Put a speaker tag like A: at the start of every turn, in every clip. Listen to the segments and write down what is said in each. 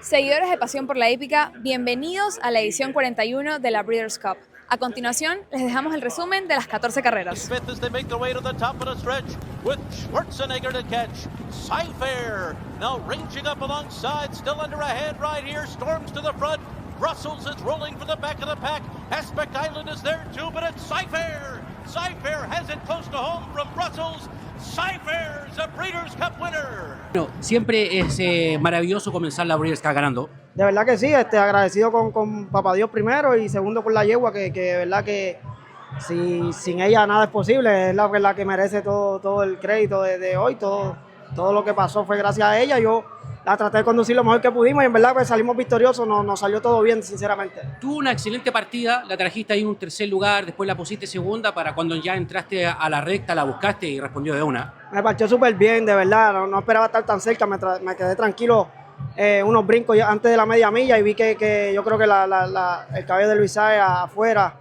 A: Seguidores de Pasión por la Hípica, bienvenidos a la edición 41 de la Breeders' Cup. A continuación, les dejamos el resumen de las 14 carreras.
B: Brussels is rolling for the back of the pack. Aspect Island is there too, but it's Cyfair. Cyfair has it close to home from Brussels. Cyfair's a Breeders' Cup winner.
C: Bueno, siempre es maravilloso comenzar la Breeders' Cup ganando.
D: De verdad que sí, agradecido con Papá Dios primero y segundo con la yegua, que de verdad que sin ella nada es posible. Es la verdad que merece todo el crédito de hoy, todo lo que pasó fue gracias a ella. Yo la traté de conducir lo mejor que pudimos y en verdad pues salimos victoriosos, nos salió todo bien, sinceramente.
C: Tuvo una excelente partida, la trajiste ahí en un tercer lugar, después la pusiste segunda para cuando ya entraste a la recta, la buscaste y respondió de una.
D: Me partió súper bien, de verdad, no esperaba estar tan cerca, me quedé tranquilo unos brincos antes de la media milla y vi que yo creo que el caballo de Luis Sáez afuera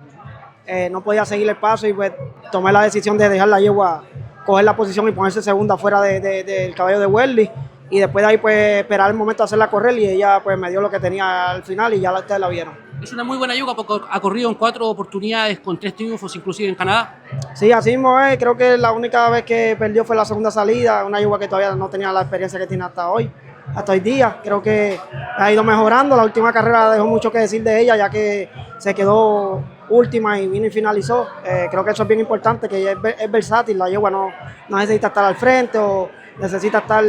D: no podía seguir el paso y pues tomé la decisión de dejar la yegua coger la posición y ponerse segunda fuera del caballo de Welly. Y después de ahí pues esperar el momento de hacerla correr y ella pues me dio lo que tenía al final y ya ustedes la vieron.
C: Es una muy buena yegua porque ha corrido en 4 oportunidades con 3 triunfos inclusive en Canadá.
D: Sí, así mismo es, creo que la única vez que perdió fue la segunda salida, una yegua que todavía no tenía la experiencia que tiene hasta hoy día. Creo que ha ido mejorando, la última carrera dejó mucho que decir de ella ya que se quedó última y vino y finalizó. Creo que eso es bien importante, que ella es versátil, la yegua no necesita estar al frente o necesita estar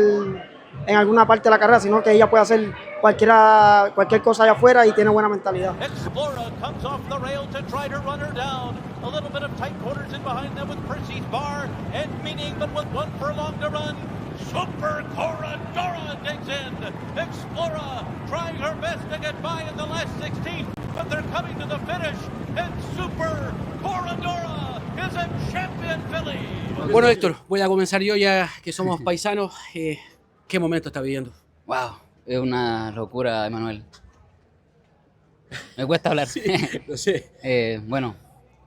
D: en alguna parte de la carrera, sino que ella puede hacer cualquier cosa allá afuera y tiene buena mentalidad.
B: Explora comes off the rail to try to run her down. A little bit of tight quarters in behind them with Percy's bar and Meaning, but with one furlong to run. Super Coradora digs in. Explora trying her best to get by in the last 16, but they're coming to the finish, and Super Coradora is a champion filly.
C: Bueno, Héctor, voy a comenzar yo ya que somos paisanos. ¿Qué momento está viviendo?
E: Wow, es una locura, Emanuel. Me cuesta hablar.
C: Sí, lo sé.
E: Bueno,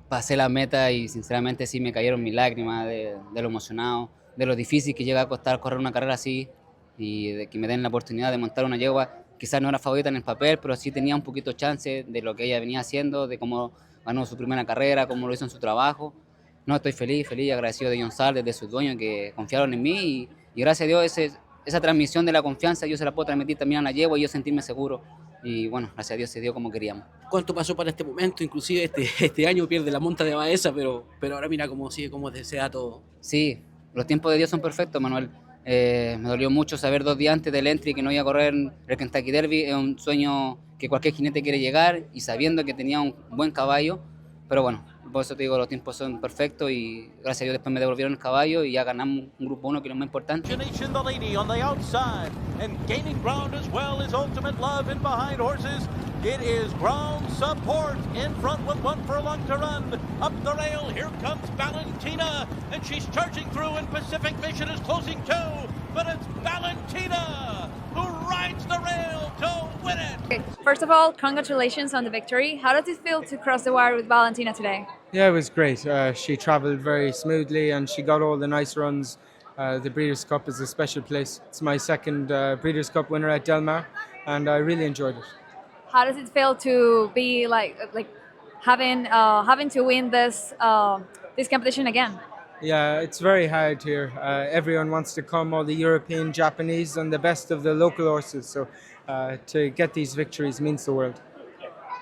E: pasé la meta y sinceramente sí me cayeron mis lágrimas de lo emocionado, de lo difícil que llega a costar correr una carrera así y de que me den la oportunidad de montar una yegua. Quizás no era favorita en el papel, pero sí tenía un poquito chance de lo que ella venía haciendo, de cómo ganó su primera carrera, cómo lo hizo en su trabajo. No, estoy feliz y agradecido de John Sal, de sus dueños que confiaron en mí y gracias a Dios esa transmisión de la confianza yo se la puedo transmitir también a la yegua y yo sentirme seguro. Y bueno, gracias a Dios se dio como queríamos.
C: ¿Cuánto pasó para este momento? Inclusive este año pierde la monta de Baeza, pero ahora mira cómo sigue, cómo se da todo.
E: Sí, los tiempos de Dios son perfectos, Manuel. Me dolió mucho saber 2 días antes del entry que no iba a correr el Kentucky Derby. Es un sueño que cualquier jinete quiere llegar y sabiendo que tenía un buen caballo. Pero bueno, por eso te digo, los tiempos son perfectos y gracias a Dios después me devolvieron el caballo y ya ganamos un grupo 1 que es lo más importante.
B: The lady on the outside and gaining ground as well is Ultimate Love in behind horses. It is ground support in front with 1 furlong to run. Up the rail, here comes Valentina, and she's charging through, and Pacific Mission is closing too. But it's Valentina who rides the rail to win it.
A: Okay. First of all, congratulations on the victory. How does it feel to cross the wire with Valentina today?
F: Yeah, it was great. She travelled very smoothly and she got all the nice runs. The Breeders' Cup is a special place. It's my second Breeders' Cup winner at Del Mar, and I really enjoyed it.
A: How does it feel to be like having to win this competition again?
F: Yeah, it's very hard here. Everyone wants to come, all the European, Japanese, and the best of the local horses. So to get these victories means the world.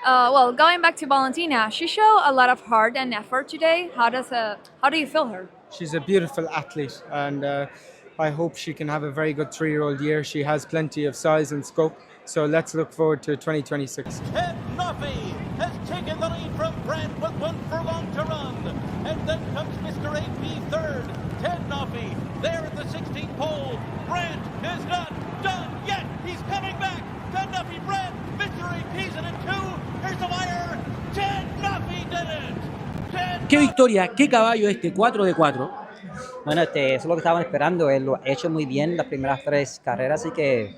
A: Well, going back to Valentina, she showed a lot of heart and effort today. How do you feel her?
F: She's a beautiful athlete, and I hope she can have a very good 3-year-old year. She has plenty of size and scope. So let's look forward to 2026.
B: Ted Nuffy has taken the lead from Brant with 1 furlong to run. And then comes Mr. AP third. Ted Nuffy there at the 16th pole. Brant is not done yet. He's coming back. Ted Nuffy, Brant, Mr. AP's in it too. Here's the wire. Ted Nuffy did it.
C: ¿Qué victoria? ¿Qué caballo este 4 de 4?
G: Bueno, eso es lo que estaban esperando. Él lo ha hecho muy bien las primeras 3 carreras, así que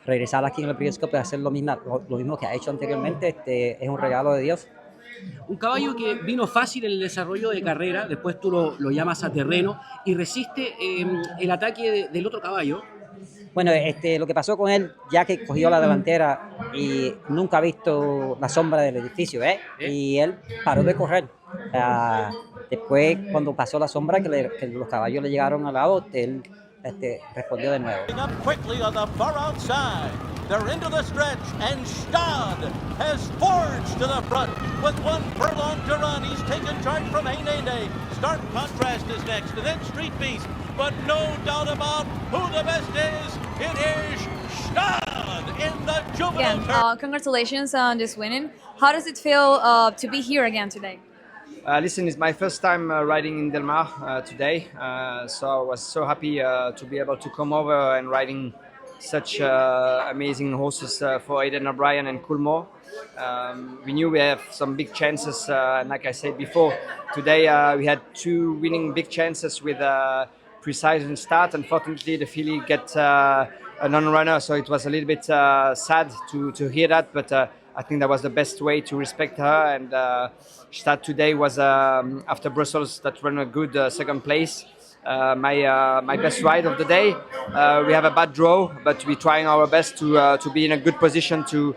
G: regresar aquí en el Breeders' Cup y hacer lo mismo que ha hecho anteriormente es un regalo de Dios.
C: Un caballo que vino fácil en el desarrollo de carrera, después tú lo llamas a terreno y resiste el ataque del otro caballo.
G: Bueno, lo que pasó con él, ya que cogió la delantera y nunca ha visto la sombra del edificio, y él paró de correr. Después, cuando pasó la sombra, que los caballos le llegaron al lado, él respondió de nuevo.
B: Up quickly on the far outside. They're into the stretch, and Stad has forged to the front with 1 furlong to run. He's taken charge from Ainene. Stark Contrast is next, and then Street Beast. But no doubt about who the best is. It is Stad in the juvenile
A: Again,
B: turn.
A: congratulations on this winning. How does it feel to be here again today?
H: Listen, it's my first time riding in Del Mar today, so I was so happy to be able to come over and riding such amazing horses for Aidan O'Brien and Coolmore. We knew we have some big chances, and like I said before, today we had 2 winning big chances with Precise and Start. Unfortunately, the filly get a non-runner, so it was a little bit sad to hear that, but I think that was the best way to respect her, and Start today was, after Brussels, that ran a good second place. My best ride of the day. We have a bad draw, but we're trying our best to be in a good position to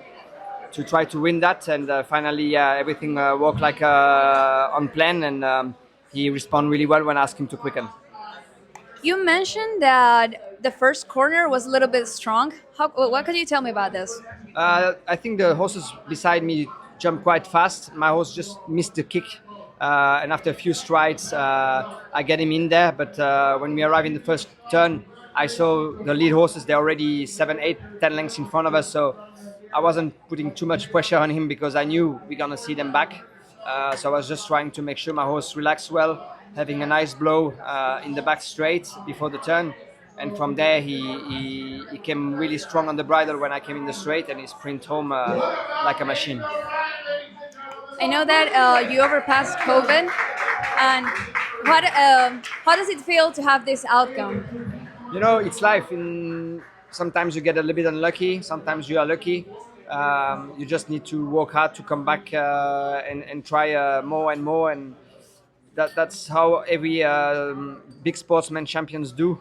H: try to win that, and finally everything worked like on plan, and he responded really well when I asked him to quicken.
A: You mentioned that the first corner was a little bit strong. What could you tell me about this?
H: I think the horses beside me jumped quite fast. My horse just missed the kick, and after a few strides, I get him in there. But when we arrived in the first turn, I saw the lead horses. They're already 7, 8, 10 lengths in front of us. So I wasn't putting too much pressure on him because I knew we're gonna see them back. So I was just trying to make sure my horse relaxed well, having a nice blow in the back straight before the turn. And from there, he came really strong on the bridle when I came in the straight, and he sprint home like a machine.
A: I know that you overpassed COVID, and how does it feel to have this outcome?
H: You know, it's life. Sometimes you get a little bit unlucky, sometimes you are lucky. You just need to work hard to come back and try more and more, and that's how every big sportsman champions do.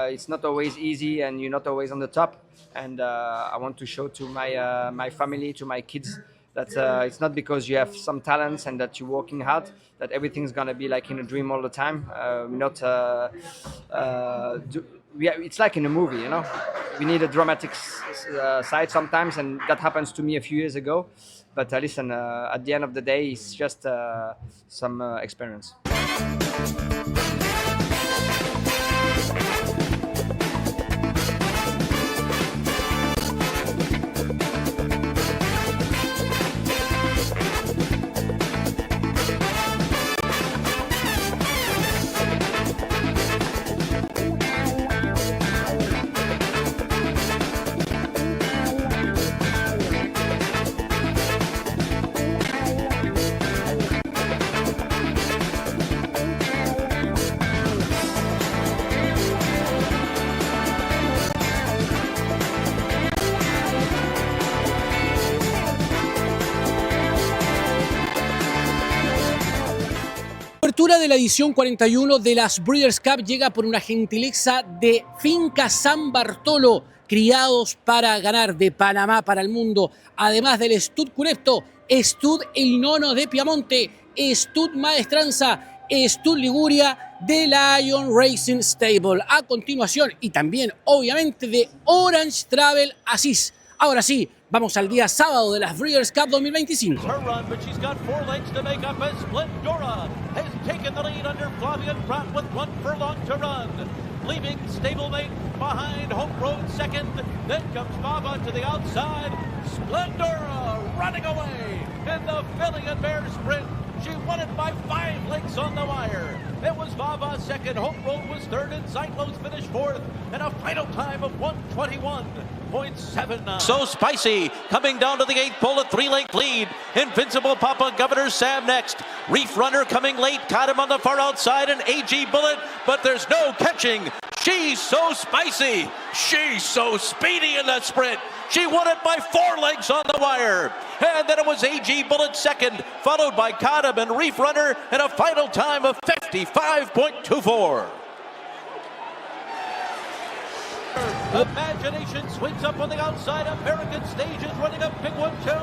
H: It's not always easy, and you're not always on the top. And I want to show to my family, to my kids, that it's not because you have some talents and that you're working hard that everything's gonna be like in a dream all the time. It's like in a movie, you know. We need a dramatic side sometimes, and that happens to me a few years ago. But listen, at the end of the day, it's just some experience.
C: Apertura de la edición 41 de las Breeders' Cup llega por una gentileza de Finca San Bartolo, criados para ganar, de Panamá para el mundo, además del Stud Curepto, Stud El Nono de Piamonte, Stud Maestranza, Stud Liguria de Lion Racing Stable. A continuación, y también obviamente de Orange Travel Asís. Ahora sí, vamos al día sábado de las Breeders' Cup 2025.
B: Her run, but she's got 4 lengths to make up as Splendora has taken the lead under Flavian Pratt with 1 furlong to run. Leaving stablemate behind, Hope Road second. Then comes Baba to the outside. Splendora running away in the filly and mare sprint. She won it by 5 lengths on the wire. It was Vava second, Hope Road was third, and Cyclones finished fourth, and a final time of 1:21.79. So Spicy coming down to the 8th pole, a 3-length lead. Invincible Papa Governor Sam next. Reef Runner coming late, caught him on the far outside, and AG Bullet, but there's no catching. She's so spicy. She's so speedy in that sprint. She won it by 4 lengths on the wire. And then it was AG Bullet second, followed by Cottam and Reef Runner, and a final time of 55.24. Imagination swings up on the outside. American stage is running a big one too.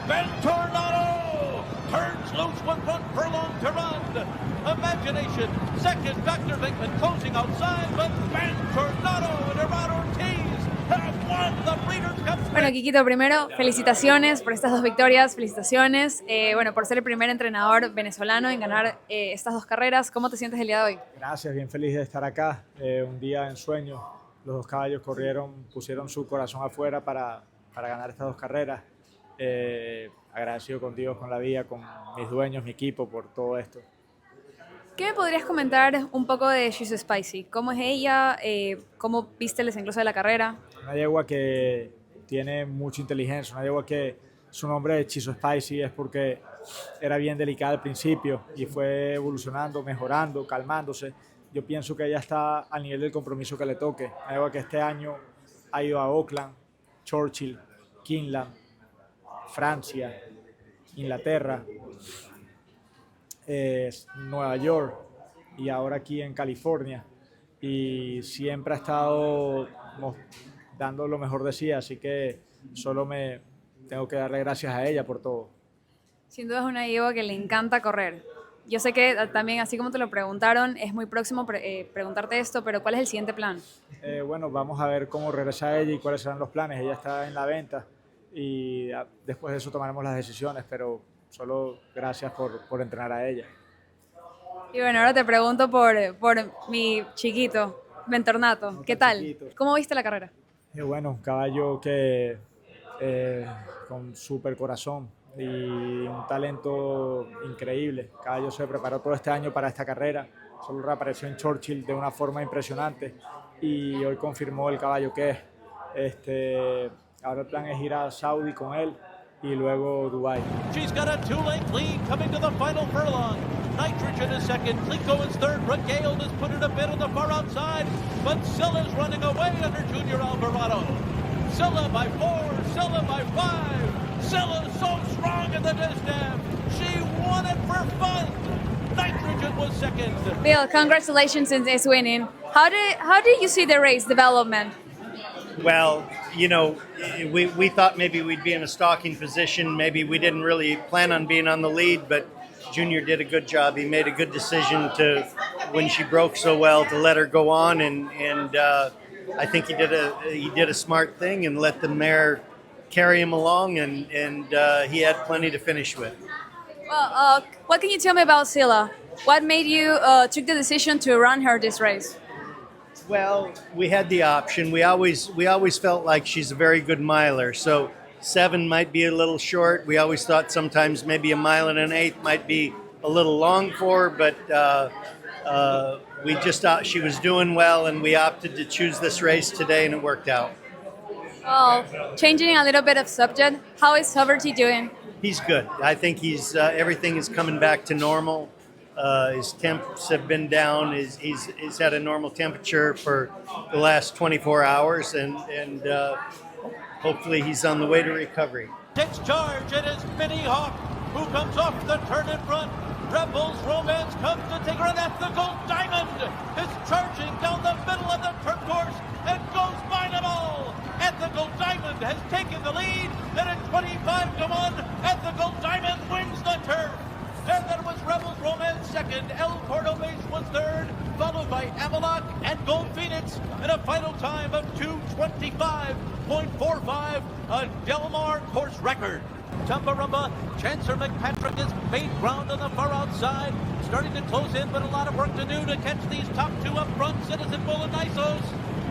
B: Ben Tornado turns loose with one furlong to run. Imagination, second, Dr. Vinkman closing outside, but Ben Tornado and Gerard Ortiz have won the Breeders' Cup.
A: Bueno, Kikito, primero, felicitaciones por estas dos victorias, felicitaciones, bueno, por ser el primer entrenador venezolano en ganar estas dos carreras. ¿Cómo te sientes el día de hoy?
I: Gracias, bien feliz de estar acá. Un día en sueño, los dos caballos pusieron su corazón afuera para ganar estas dos carreras. Agradecido con Dios, con la vida, con mis dueños, mi equipo, por todo esto.
A: ¿Qué me podrías comentar un poco de She's Spicy? ¿Cómo es ella? ¿Cómo viste el desenlace de la carrera?
I: Una yegua que tiene mucha inteligencia, una yegua que su nombre de She's Spicy es porque era bien delicada al principio y fue evolucionando, mejorando, calmándose. Yo pienso que ella está al nivel del compromiso que le toque. Una yegua que este año ha ido a Auckland, Churchill, Keeneland, Francia, Inglaterra, Nueva York y ahora aquí en California, y siempre ha estado dando lo mejor de sí, así que solo me tengo que darle gracias a ella por todo.
A: Sin duda es una yegua que le encanta correr. Yo sé que también, así como te lo preguntaron, es muy próximo preguntarte esto, pero ¿cuál es el siguiente plan?
I: Bueno, vamos a ver cómo regresa ella y cuáles serán los planes. Ella está en la venta y después de eso tomaremos las decisiones, pero solo gracias por entrenar a ella.
A: Y bueno, ahora te pregunto por mi chiquito, Ventornato. ¿Qué tal?
I: Chiquito.
A: ¿Cómo viste la carrera?
I: Bueno, un caballo que con súper corazón y un talento increíble. El caballo se preparó todo este año para esta carrera, solo reapareció en Churchill de una forma impresionante y hoy confirmó el caballo que es. Ahora el plan es ir a Saudi con él y luego Dubai.
B: She's got a two-length lead coming to the final furlong. Nitrogen is second, Clico is third, Regale is put it a bit on the far outside, but Silla's running away under Junior Alvarado. Silla by 4, Silla by 5. Silla's so strong in the desde. She won it for fun. Nitrogen was second.
A: Bill, congratulations on this winning. How did you see the race development?
J: Well, you know, we thought maybe we'd be in a stalking position. Maybe we didn't really plan on being on the lead, but Junior did a good job. He made a good decision to, when she broke so well, to let her go on, and I think he did a smart thing and let the mare carry him along, and he had plenty to finish with.
A: Well, what can you tell me about Silla? What made you took the decision to run her this race?
J: Well, we had the option. We always felt like she's a very good miler. So 7 might be a little short. We always thought sometimes maybe 1 mile and an eighth might be a little long for her, but we just thought she was doing well, and we opted to choose this race today, and it worked out.
A: Well, changing a little bit of subject, how is Sovereignty doing?
J: He's good. I think he's everything is coming back to normal. His temps have been down. He's had a normal temperature for the last 24 hours, and hopefully he's on the way to recovery.
B: Takes charge, it is Minnie Hawk who comes off the turn in front. Rebels Romance comes to take her, an Ethical Diamond is charging down the middle of the turf course and goes by them all. Ethical Diamond has taken the lead, and at 25-1, Ethical Diamond wins the turf. And then was Rebels Romance second, El Cordobés was third, followed by Amalok and Gold Phoenix in a final time of 2:25.45, a Del Mar course record. Tumbarumba, Chancellor McPatrick has made ground on the far outside, starting to close in, but a lot of work to do to catch these top two up front, Citizen Bull and Nisos.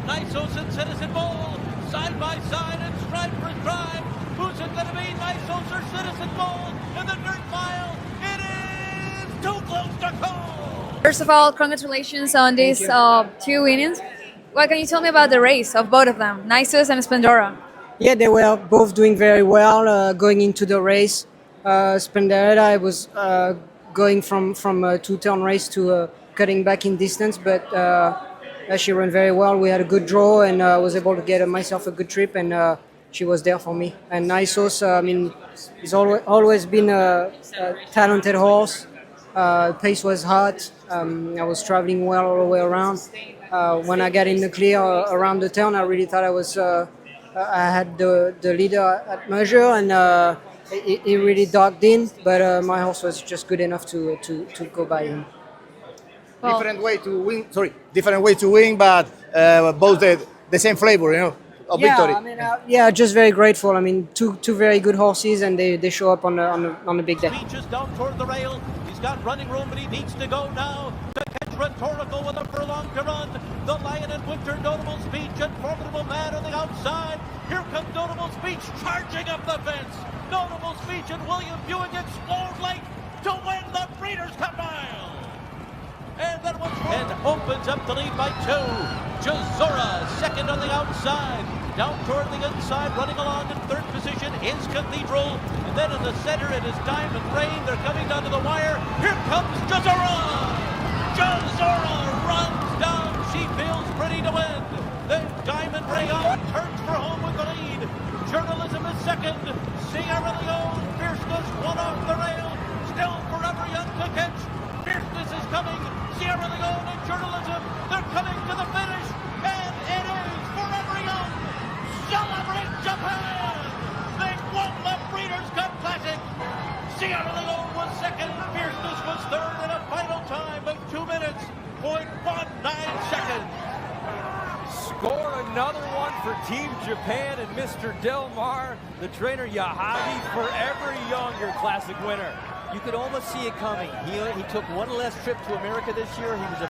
B: Nisos and Citizen Bull, side by side and stride for stride. Who's it going to be, Nisos or Citizen Bull in the dirt mile? It is too close to call.
A: First of all, congratulations on these two winnings. What can you tell me about the race of both of them, Nisos and Splendora?
D: Yeah, they were both doing very well going into the race. Splendora was going from a two-turn race to cutting back in distance, but she ran very well. We had a good draw, and I was able to get myself a good trip, and she was there for me. And Nisos, I mean, he's always been a talented horse. Pace was hot. I was traveling well all the way around. when I got in the clear around the turn, I really thought I had the leader at measure, and he really dogged in, but my horse was just good enough to go by him.
A: Well,
K: Different way to win. Sorry, different way to win, but both the same flavor, of victory.
D: I mean, just very grateful. I mean, two very good horses, and they show up on the big day.
B: Speeches down toward the rail. He's got running room, but he needs to go now. To catch Rhetorical with a furlong to run. The Lion and Winter, Notable Speech, and Formidable Man on the outside. Here comes Notable Speech charging up the fence. Notable Speech and William Buick explode late to win the Breeders' Cup Mile. And that one's and opens up the lead by 2. Jazora second on the outside. Down toward the inside, running along in third position is Cathedral. And then in the center it is Diamond Rain. They're coming down to the wire. Here comes Jazora. Jazora runs down. She feels pretty to win. Then Diamond Rain turns for home with the lead. Journalism is second. Sierra Leone, Fierceness, one off the rail. Still forever young to catch. Fierceness is coming. Sierra Leone and Journalism, they're coming to the finish, and it is Forever Young. Celebrate Japan! They won the Breeders' Cup Classic. Sierra Leone was second, Fierceness was third in a final time of 2 minutes, 0.19 seconds.
L: Score another one for Team Japan and Mr. Del Mar, the trainer Yahavi, Forever Young, your classic winner.
M: You could almost see it coming. He took one less trip to America this year. He was a